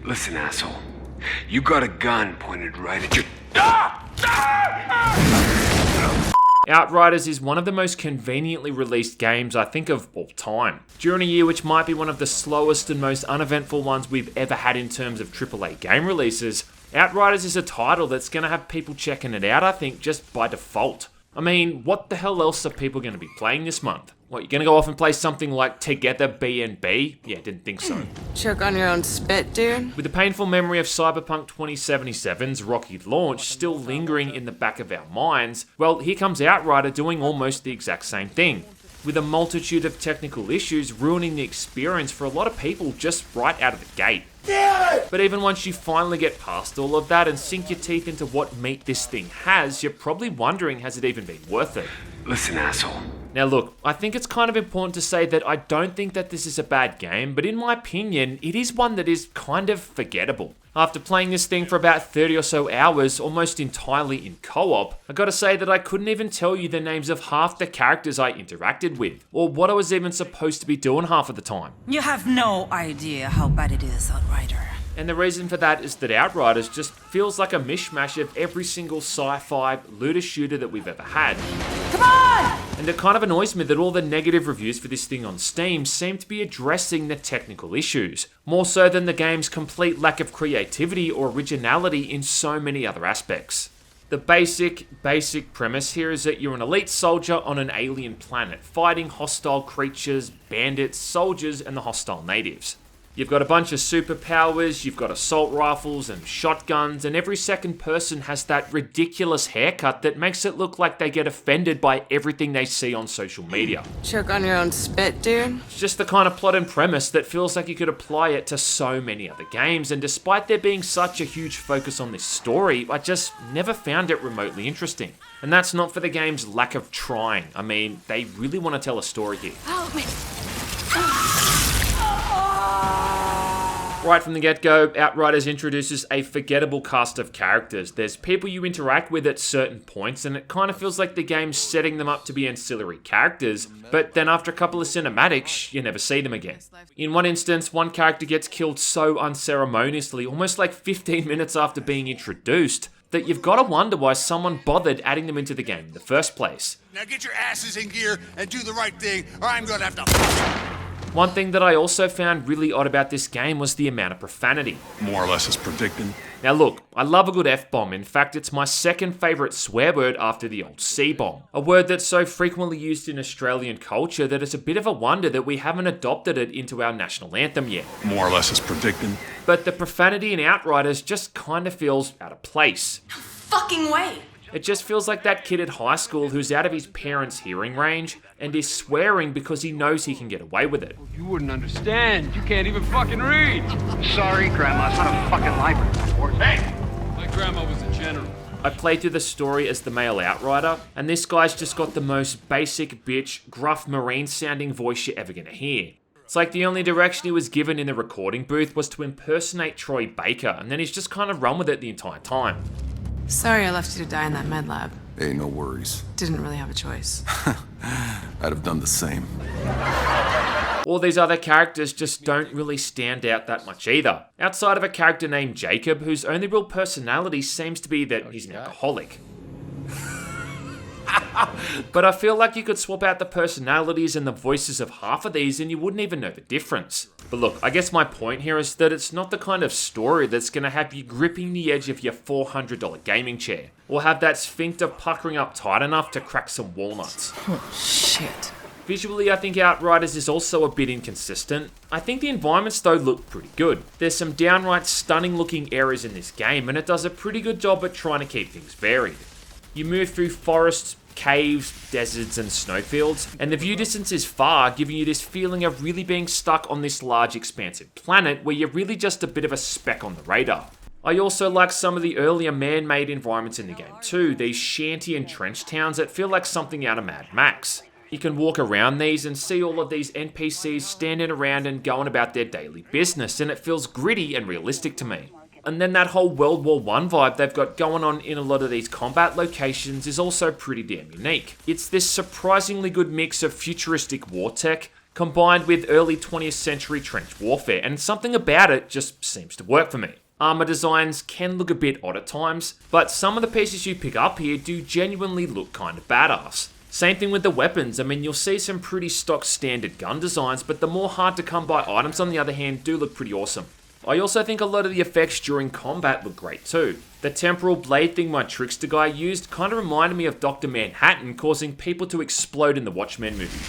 Listen, asshole. You got a gun pointed right at your... Outriders is one of the most conveniently released games I think of all time. During a year which might be one of the slowest and most uneventful ones we've ever had in terms of AAA game releases, Outriders is a title that's going to have people checking it out, I think, just by default. I mean, what the hell else are people going to be playing this month? What, you're going to go off and play something like Together B&B? Yeah, didn't think so. Choke on your own spit, dude? With the painful memory of Cyberpunk 2077's rocky launch still lingering in the back of our minds, well, here comes Outrider doing almost the exact same thing, with a multitude of technical issues ruining the experience for a lot of people just right out of the gate. But even once you finally get past all of that and sink your teeth into what meat this thing has, you're probably wondering, has it even been worth it? Listen, asshole. Now look, I think it's kind of important to say that I don't think that this is a bad game, but in my opinion, it is one that is kind of forgettable. After playing this thing for about 30 or so hours, almost entirely in co-op, I gotta say that I couldn't even tell you the names of half the characters I interacted with, or what I was even supposed to be doing half of the time. You have no idea how bad it is, Outrider. And the reason for that is that Outriders just feels like a mishmash of every single sci-fi looter shooter that we've ever had. Come on! And it kind of annoys me that all the negative reviews for this thing on Steam seem to be addressing the technical issues, more so than the game's complete lack of creativity or originality in so many other aspects. The basic premise here is that you're an elite soldier on an alien planet, fighting hostile creatures, bandits, soldiers, and the hostile natives. You've got a bunch of superpowers, you've got assault rifles and shotguns, and every second person has that ridiculous haircut that makes it look like they get offended by everything they see on social media. Choke on your own spit, dude? It's just the kind of plot and premise that feels like you could apply it to so many other games, and despite there being such a huge focus on this story, I just never found it remotely interesting. And that's not for the game's lack of trying. I mean, they really want to tell a story here. Help me! Right from the get-go, Outriders introduces a forgettable cast of characters. There's people you interact with at certain points, and it kind of feels like the game's setting them up to be ancillary characters, but then after a couple of cinematics, you never see them again. In one instance, one character gets killed so unceremoniously, almost like 15 minutes after being introduced, that you've got to wonder why someone bothered adding them into the game in the first place. Now get your asses in gear and do the right thing, or I'm gonna have to... One thing that I also found really odd about this game was the amount of profanity. More or less as predicted. Now look, I love a good F-bomb. In fact, it's my second favourite swear word after the old C-bomb. A word that's so frequently used in Australian culture that it's a bit of a wonder that we haven't adopted it into our national anthem yet. More or less as predicted. But the profanity in Outriders just kind of feels out of place. No fucking way! It just feels like that kid at high school who's out of his parents' hearing range and is swearing because he knows he can get away with it. You wouldn't understand. You can't even fucking read. Sorry, Grandma. It's not a fucking library. Hey! My grandma was a general. I played through the story as the male Outrider, and this guy's just got the most basic bitch, gruff marine-sounding voice you're ever gonna hear. It's like the only direction he was given in the recording booth was to impersonate Troy Baker, and then he's just kind of run with it the entire time. Sorry I left you to die in that med lab. Hey, no worries. Didn't really have a choice. I'd have done the same. All these other characters just don't really stand out that much either, outside of a character named Jacob, whose only real personality seems to be that he's an alcoholic. But I feel like you could swap out the personalities and the voices of half of these and you wouldn't even know the difference. But look, I guess my point here is that it's not the kind of story that's going to have you gripping the edge of your $400 gaming chair, or have that sphincter puckering up tight enough to crack some walnuts. Oh, shit. Visually, I think Outriders is also a bit inconsistent. I think the environments though look pretty good. There's some downright stunning looking areas in this game, and it does a pretty good job at trying to keep things varied. You move through forests, caves, deserts, and snowfields, and the view distance is far, giving you this feeling of really being stuck on this large expansive planet where you're really just a bit of a speck on the radar. I also like some of the earlier man-made environments in the game too, these shanty and trench towns that feel like something out of Mad Max. You can walk around these and see all of these NPCs standing around and going about their daily business, and it feels gritty and realistic to me. And then that whole World War I vibe they've got going on in a lot of these combat locations is also pretty damn unique. It's this surprisingly good mix of futuristic war tech, combined with early 20th century trench warfare, and something about it just seems to work for me. Armor designs can look a bit odd at times, but some of the pieces you pick up here do genuinely look kind of badass. Same thing with the weapons. I mean, you'll see some pretty stock standard gun designs, but the more hard to come by items on the other hand do look pretty awesome. I also think a lot of the effects during combat look great too. The temporal blade thing my trickster guy used kind of reminded me of Dr. Manhattan, causing people to explode in the Watchmen movie.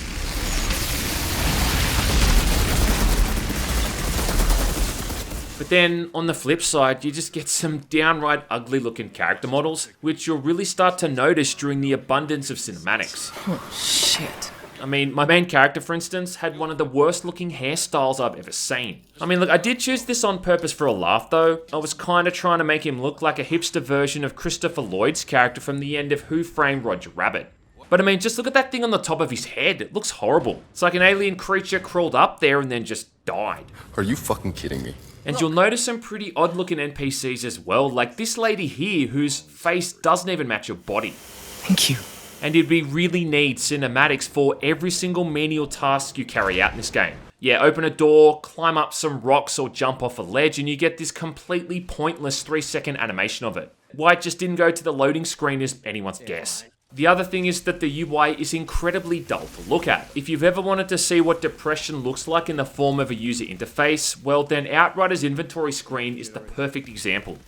But then, on the flip side, you just get some downright ugly looking character models, which you'll really start to notice during the abundance of cinematics. Shit. I mean, my main character, for instance, had one of the worst looking hairstyles I've ever seen. I mean, look, I did choose this on purpose for a laugh though. I was kinda trying to make him look like a hipster version of Christopher Lloyd's character from the end of Who Framed Roger Rabbit. But I mean, just look at that thing on the top of his head. It looks horrible. It's like an alien creature crawled up there and then just died. Are you fucking kidding me? And you'll notice some pretty odd looking NPCs as well, like this lady here whose face doesn't even match her body. Thank you. And you'd be really need cinematics for every single menial task you carry out in this game. Yeah, open a door, climb up some rocks or jump off a ledge and you get this completely pointless 3-second animation of it. Why it just didn't go to the loading screen is anyone's guess. The other thing is that the UI is incredibly dull to look at. If you've ever wanted to see what depression looks like in the form of a user interface, well then Outriders' inventory screen is the perfect example.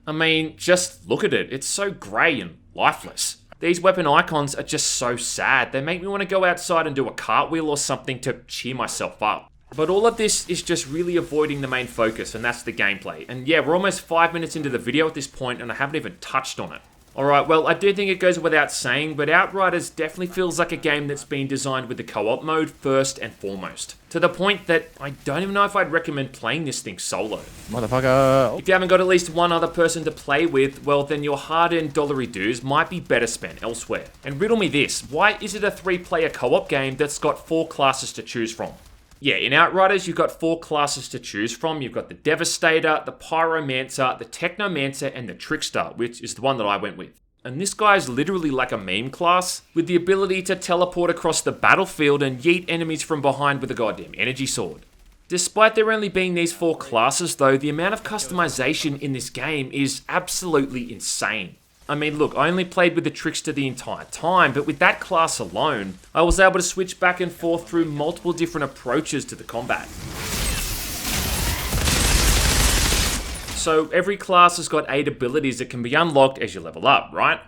I mean, just look at it, it's so grey and lifeless. These weapon icons are just so sad, they make me want to go outside and do a cartwheel or something to cheer myself up. But all of this is just really avoiding the main focus, and that's the gameplay. And yeah, we're almost 5 minutes into the video at this point and I haven't even touched on it. Alright, well, I do think it goes without saying, but Outriders definitely feels like a game that's been designed with the co-op mode first and foremost. To the point that I don't even know if I'd recommend playing this thing solo. Motherfucker. If you haven't got at least one other person to play with, well then your hard-earned dollary dues might be better spent elsewhere. And riddle me this, why is it a 3-player co-op game that's got 4 classes to choose from? Yeah, in Outriders, you've got 4 classes to choose from. You've got the Devastator, the Pyromancer, the Technomancer, and the Trickster, which is the one that I went with. And this guy is literally like a meme class, with the ability to teleport across the battlefield and yeet enemies from behind with a goddamn energy sword. Despite there only being these 4 classes though, the amount of customization in this game is absolutely insane. I mean, look, I only played with the Trickster the entire time, but with that class alone, I was able to switch back and forth through multiple different approaches to the combat. So every class has got 8 abilities that can be unlocked as you level up, right?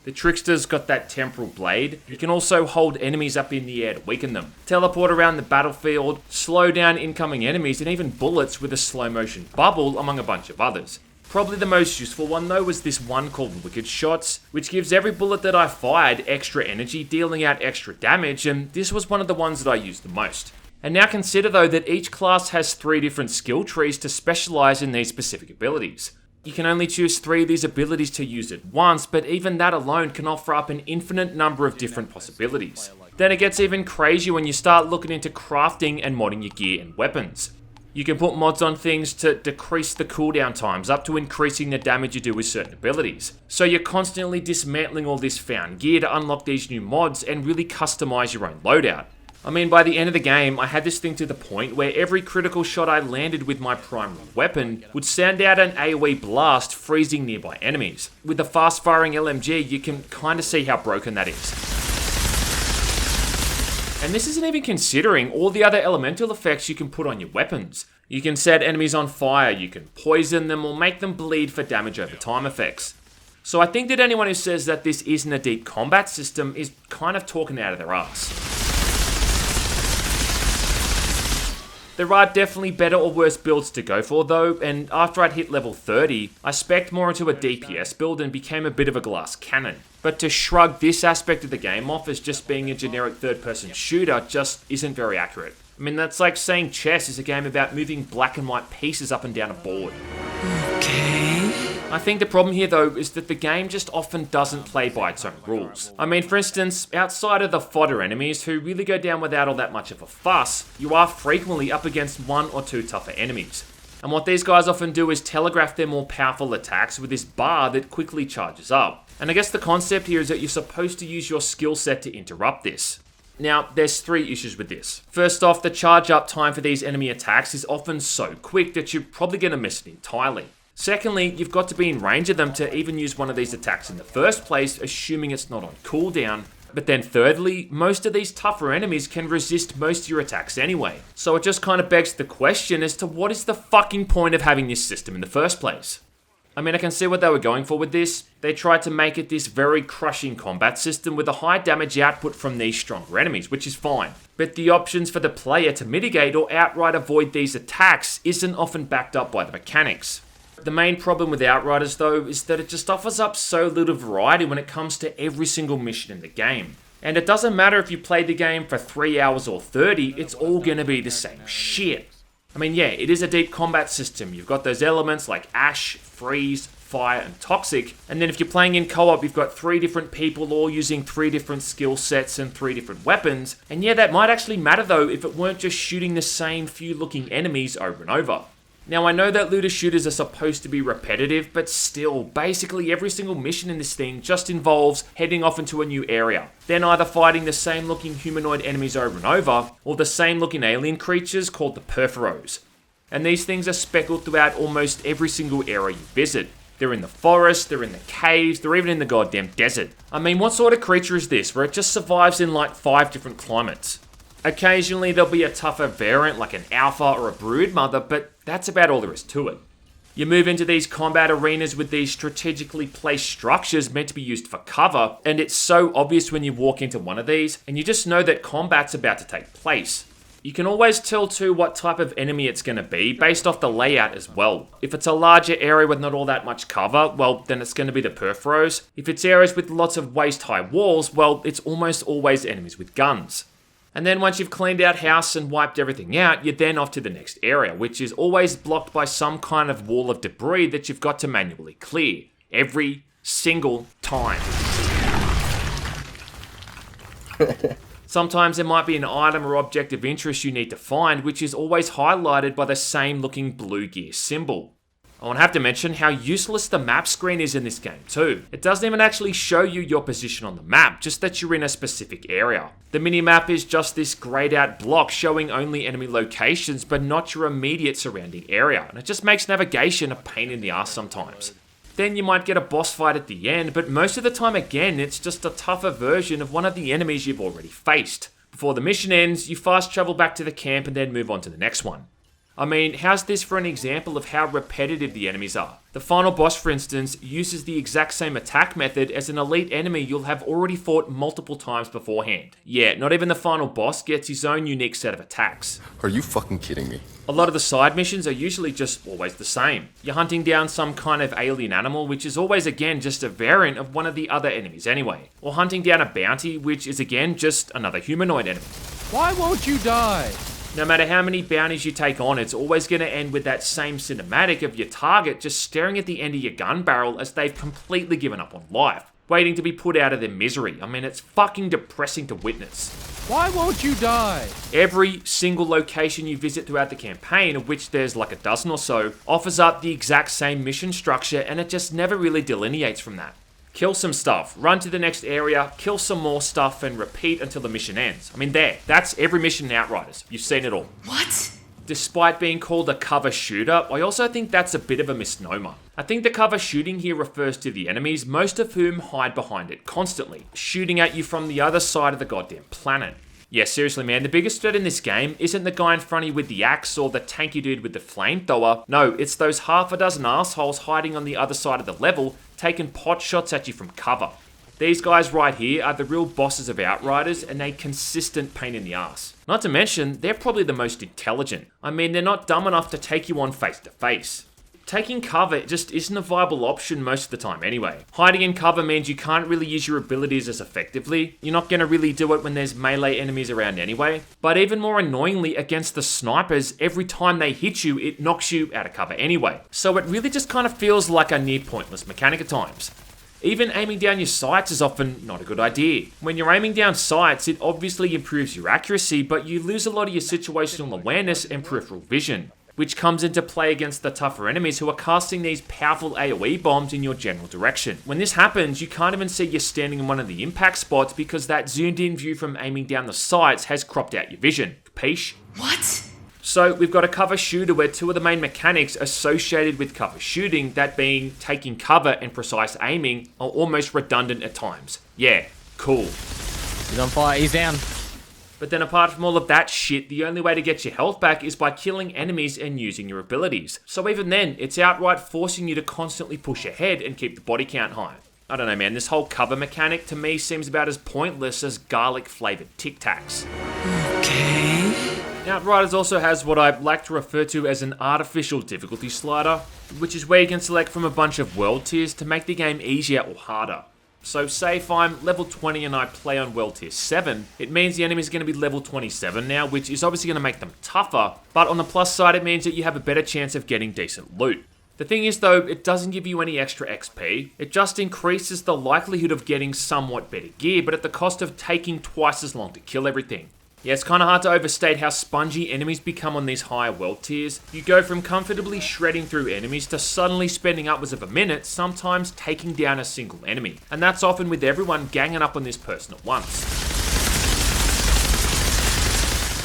The Trickster's got that temporal blade. You can also hold enemies up in the air to weaken them, teleport around the battlefield, slow down incoming enemies, and even bullets with a slow motion bubble, among a bunch of others. Probably the most useful one though was this one called Wicked Shots, which gives every bullet that I fired extra energy, dealing out extra damage, and this was one of the ones that I used the most. And now consider though that each class has 3 different skill trees to specialize in these specific abilities. You can only choose 3 of these abilities to use at once, but even that alone can offer up an infinite number of different possibilities. Then it gets even crazier when you start looking into crafting and modding your gear and weapons. You can put mods on things to decrease the cooldown times, up to increasing the damage you do with certain abilities. So you're constantly dismantling all this found gear to unlock these new mods and really customize your own loadout. I mean, by the end of the game, I had this thing to the point where every critical shot I landed with my primary weapon would send out an AoE blast, freezing nearby enemies. With the fast-firing LMG, you can kinda see how broken that is. And this isn't even considering all the other elemental effects you can put on your weapons. You can set enemies on fire, you can poison them, or make them bleed for damage over time effects. So I think that anyone who says that this isn't a deep combat system is kind of talking out of their ass. There are definitely better or worse builds to go for though, and after I'd hit level 30, I spec'd more into a DPS build and became a bit of a glass cannon. But to shrug this aspect of the game off as just being a generic third-person shooter just isn't very accurate. I mean, that's like saying chess is a game about moving black and white pieces up and down a board. Okay. I think the problem here though is that the game just often doesn't play by its own rules. I mean, for instance, outside of the fodder enemies who really go down without all that much of a fuss, you are frequently up against 1 or 2 tougher enemies. And what these guys often do is telegraph their more powerful attacks with this bar that quickly charges up. And I guess the concept here is that you're supposed to use your skill set to interrupt this. Now, there's 3 issues with this. First off, the charge up time for these enemy attacks is often so quick that you're probably going to miss it entirely. Secondly, you've got to be in range of them to even use one of these attacks in the first place, assuming it's not on cooldown. But then thirdly, most of these tougher enemies can resist most of your attacks anyway. So it just kind of begs the question as to what is the fucking point of having this system in the first place? I mean, I can see what they were going for with this. They tried to make it this very crushing combat system with a high damage output from these stronger enemies, which is fine. But the options for the player to mitigate or outright avoid these attacks isn't often backed up by the mechanics. The main problem with Outriders though is that it just offers up so little variety when it comes to every single mission in the game. And it doesn't matter if you play the game for 3 hours or 30, it's all gonna be the same shit. I mean, yeah, it is a deep combat system. You've got those elements like Ash, Freeze, Fire, and Toxic. And then if you're playing in co-op, you've got 3 different people all using 3 different skill sets and 3 different weapons. And yeah, that might actually matter though if it weren't just shooting the same few looking enemies over and over. Now, I know that looter shooters are supposed to be repetitive, but still, basically every single mission in this thing just involves heading off into a new area. Then either fighting the same looking humanoid enemies over and over, or the same looking alien creatures called the Perforos. And these things are speckled throughout almost every single area you visit. They're in the forest, they're in the caves, they're even in the goddamn desert. I mean, what sort of creature is this, where it just survives in like 5 different climates? Occasionally there'll be a tougher variant like an alpha or a brood mother, but that's about all there is to it. You move into these combat arenas with these strategically placed structures meant to be used for cover, and it's so obvious when you walk into one of these, and you just know that combat's about to take place. You can always tell too what type of enemy it's going to be based off the layout as well. If it's a larger area with not all that much cover, well, then it's going to be the Perforos. If it's areas with lots of waist-high walls, well, it's almost always enemies with guns. And then once you've cleaned out house and wiped everything out, you're then off to the next area, which is always blocked by some kind of wall of debris that you've got to manually clear. Every single time. Sometimes there might be an item or object of interest you need to find, which is always highlighted by the same looking blue gear symbol. I want to have to mention how useless the map screen is in this game too. It doesn't even actually show you your position on the map, just that you're in a specific area. The minimap is just this grayed out block showing only enemy locations, but not your immediate surrounding area, and it just makes navigation a pain in the ass sometimes. Then you might get a boss fight at the end, but most of the time again, it's just a tougher version of one of the enemies you've already faced. Before the mission ends, you fast travel back to the camp and then move on to the next one. I mean, how's this for an example of how repetitive the enemies are? The final boss, for instance, uses the exact same attack method as an elite enemy you'll have already fought multiple times beforehand. Yeah, not even the final boss gets his own unique set of attacks. Are you fucking kidding me? A lot of the side missions are usually just always the same. You're hunting down some kind of alien animal, which is always again just a variant of one of the other enemies anyway. Or hunting down a bounty, which is again just another humanoid enemy. Why won't you die? No matter how many bounties you take on, it's always going to end with that same cinematic of your target just staring at the end of your gun barrel as they've completely given up on life, waiting to be put out of their misery. I mean, it's fucking depressing to witness. Why won't you die? Every single location you visit throughout the campaign, of which there's like a dozen or so, offers up the exact same mission structure, and it just never really delineates from that. Kill some stuff, run to the next area, kill some more stuff, and repeat until the mission ends. I mean, that's every mission in Outriders. You've seen it all. What? Despite being called a cover shooter, I also think that's a bit of a misnomer. I think the cover shooting here refers to the enemies, most of whom hide behind it constantly, shooting at you from the other side of the goddamn planet. Yeah, seriously man, the biggest threat in this game isn't the guy in front of you with the axe or the tanky dude with the flamethrower. No, it's those half a dozen assholes hiding on the other side of the level, taking pot shots at you from cover. These guys right here are the real bosses of Outriders and a consistent pain in the ass. Not to mention, they're probably the most intelligent. I mean, they're not dumb enough to take you on face to face. Taking cover just isn't a viable option most of the time anyway. Hiding in cover means you can't really use your abilities as effectively. You're not going to really do it when there's melee enemies around anyway. But even more annoyingly, against the snipers, every time they hit you, it knocks you out of cover anyway. So it really just kind of feels like a near pointless mechanic at times. Even aiming down your sights is often not a good idea. When you're aiming down sights, it obviously improves your accuracy, but you lose a lot of your situational awareness and peripheral vision. which comes into play against the tougher enemies who are casting these powerful AoE bombs in your general direction. When this happens, you can't even see you're standing in one of the impact spots because that zoomed in view from aiming down the sights has cropped out your vision. Capiche? What? So we've got a cover shooter where two of the main mechanics associated with cover shooting, that being taking cover and precise aiming, are almost redundant at times. Yeah, cool. He's on fire, he's down. But then apart from all of that shit, the only way to get your health back is by killing enemies and using your abilities. So even then, it's outright forcing you to constantly push ahead and keep the body count high. I don't know, man, this whole cover mechanic to me seems about as pointless as garlic flavoured Tic Tacs. Okay. Outriders also has what I like to refer to as an artificial difficulty slider, which is where you can select from a bunch of world tiers to make the game easier or harder. So say if I'm level 20 and I play on world tier 7, it means the enemy is going to be level 27 now, which is obviously going to make them tougher, but on the plus side it means that you have a better chance of getting decent loot. The thing is though, it doesn't give you any extra XP, it just increases the likelihood of getting somewhat better gear, but at the cost of taking twice as long to kill everything. Yeah, it's kind of hard to overstate how spongy enemies become on these higher world tiers. You go from comfortably shredding through enemies to suddenly spending upwards of a minute, sometimes taking down a single enemy. And that's often with everyone ganging up on this person at once.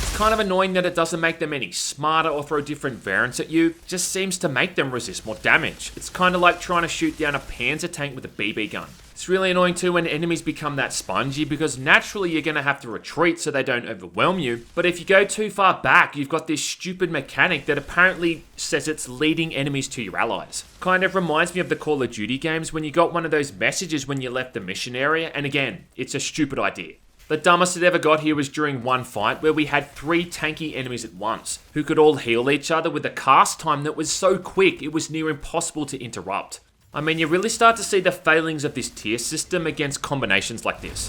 It's kind of annoying that it doesn't make them any smarter or throw different variants at you, it just seems to make them resist more damage. It's kind of like trying to shoot down a Panzer tank with a BB gun. It's really annoying too when enemies become that spongy because naturally you're going to have to retreat so they don't overwhelm you. But if you go too far back, you've got this stupid mechanic that apparently says it's leading enemies to your allies. Kind of reminds me of the Call of Duty games when you got one of those messages when you left the mission area, and again, it's a stupid idea. The dumbest it ever got here was during one fight where we had 3 tanky enemies at once, who could all heal each other with a cast time that was so quick it was near impossible to interrupt. I mean, you really start to see the failings of this tier system against combinations like this.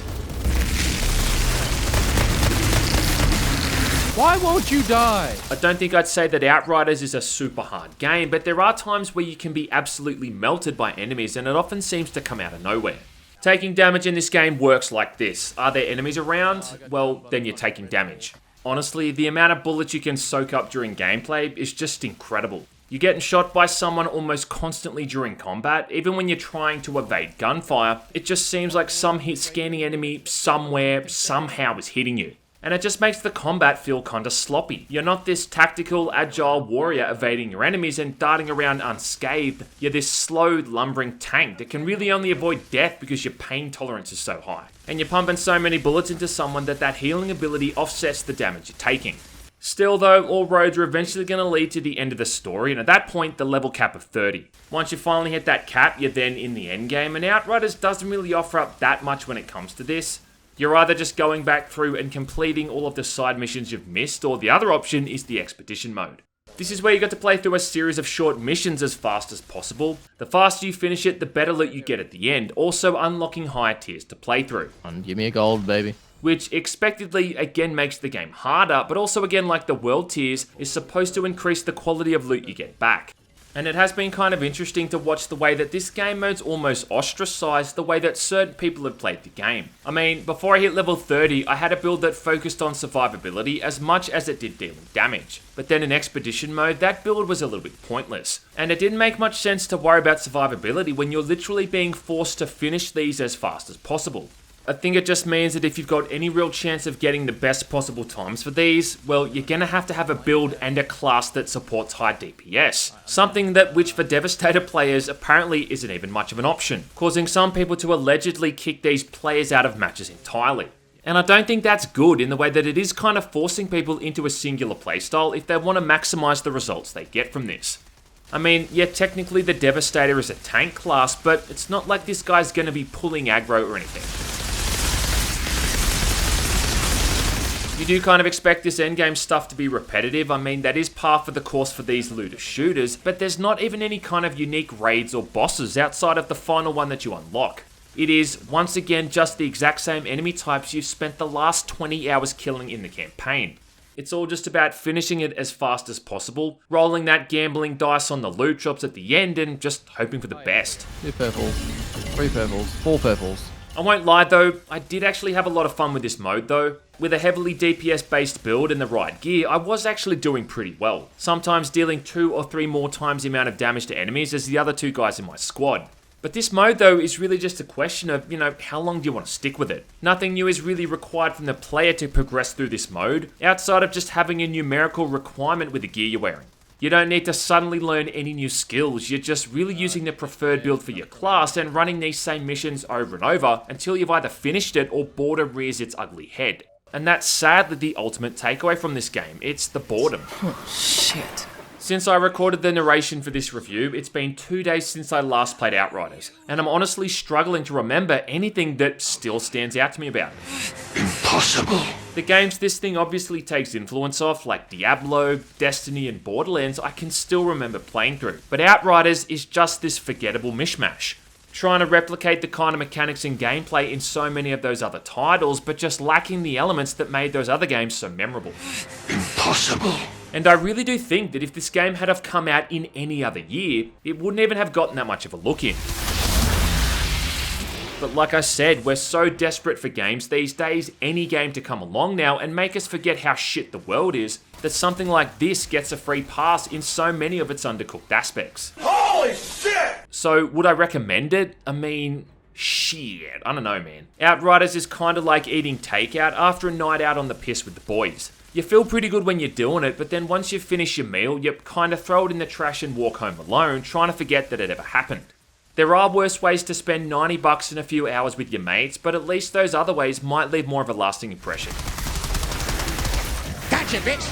Why won't you die? I don't think I'd say that Outriders is a super hard game, but there are times where you can be absolutely melted by enemies and it often seems to come out of nowhere. Taking damage in this game works like this. Are there enemies around? Well, then you're taking damage. Honestly, the amount of bullets you can soak up during gameplay is just incredible. You're getting shot by someone almost constantly during combat, even when you're trying to evade gunfire, it just seems like some hit-scanning enemy somewhere, somehow is hitting you. And it just makes the combat feel kinda sloppy. You're not this tactical, agile warrior evading your enemies and darting around unscathed. You're this slow, lumbering tank that can really only avoid death because your pain tolerance is so high. And you're pumping so many bullets into someone that healing ability offsets the damage you're taking. Still though, all roads are eventually going to lead to the end of the story, and at that point, the level cap of 30. Once you finally hit that cap, you're then in the endgame, and Outriders doesn't really offer up that much when it comes to this. You're either just going back through and completing all of the side missions you've missed, or the other option is the expedition mode. This is where you got to play through a series of short missions as fast as possible. The faster you finish it, the better loot you get at the end, also unlocking higher tiers to play through. Give me a gold, baby. Which expectedly again makes the game harder, but also again like the world tiers, is supposed to increase the quality of loot you get back. And it has been kind of interesting to watch the way that this game mode's almost ostracized the way that certain people have played the game. I mean, before I hit level 30, I had a build that focused on survivability as much as it did dealing damage. But then in expedition mode, that build was a little bit pointless. And it didn't make much sense to worry about survivability when you're literally being forced to finish these as fast as possible. I think it just means that if you've got any real chance of getting the best possible times for these, well, you're gonna have to have a build and a class that supports high DPS. Something that which for Devastator players apparently isn't even much of an option, causing some people to allegedly kick these players out of matches entirely. And I don't think that's good in the way that it is kind of forcing people into a singular playstyle if they want to maximize the results they get from this. I mean, yeah, technically the Devastator is a tank class, but it's not like this guy's gonna be pulling aggro or anything. You do kind of expect this endgame stuff to be repetitive. I mean, that is par for the course for these looter shooters, but there's not even any kind of unique raids or bosses outside of the final one that you unlock. It is, once again, just the exact same enemy types you've spent the last 20 hours killing in the campaign. It's all just about finishing it as fast as possible, rolling that gambling dice on the loot drops at the end, and just hoping for the best. 2 purples, 3 purples, 4 purples. I won't lie though, I did actually have a lot of fun with this mode though. With a heavily DPS based build and the right gear, I was actually doing pretty well. Sometimes dealing 2 or 3 more times the amount of damage to enemies as the other 2 guys in my squad. But this mode though is really just a question of, how long do you want to stick with it? Nothing new is really required from the player to progress through this mode, outside of just having a numerical requirement with the gear you're wearing. You don't need to suddenly learn any new skills, you're just really using the preferred build for your class and running these same missions over and over until you've either finished it or boredom rears its ugly head. And that's sadly the ultimate takeaway from this game, it's the boredom. Shit. Since I recorded the narration for this review, it's been 2 days since I last played Outriders, and I'm honestly struggling to remember anything that still stands out to me about it. Impossible. The games this thing obviously takes influence off, like Diablo, Destiny, and Borderlands, I can still remember playing through. But Outriders is just this forgettable mishmash. Trying to replicate the kind of mechanics and gameplay in so many of those other titles, but just lacking the elements that made those other games so memorable. Impossible. And I really do think that if this game had have come out in any other year, it wouldn't even have gotten that much of a look in. But like I said, we're so desperate for games these days, any game to come along now and make us forget how shit the world is, that something like this gets a free pass in so many of its undercooked aspects. Holy shit! So would I recommend it? I mean, shit, I don't know, man. Outriders is kind of like eating takeout after a night out on the piss with the boys. You feel pretty good when you're doing it, but then once you finish your meal, you kind of throw it in the trash and walk home alone, trying to forget that it ever happened. There are worse ways to spend $90 in a few hours with your mates, but at least those other ways might leave more of a lasting impression. Gotcha, bitch!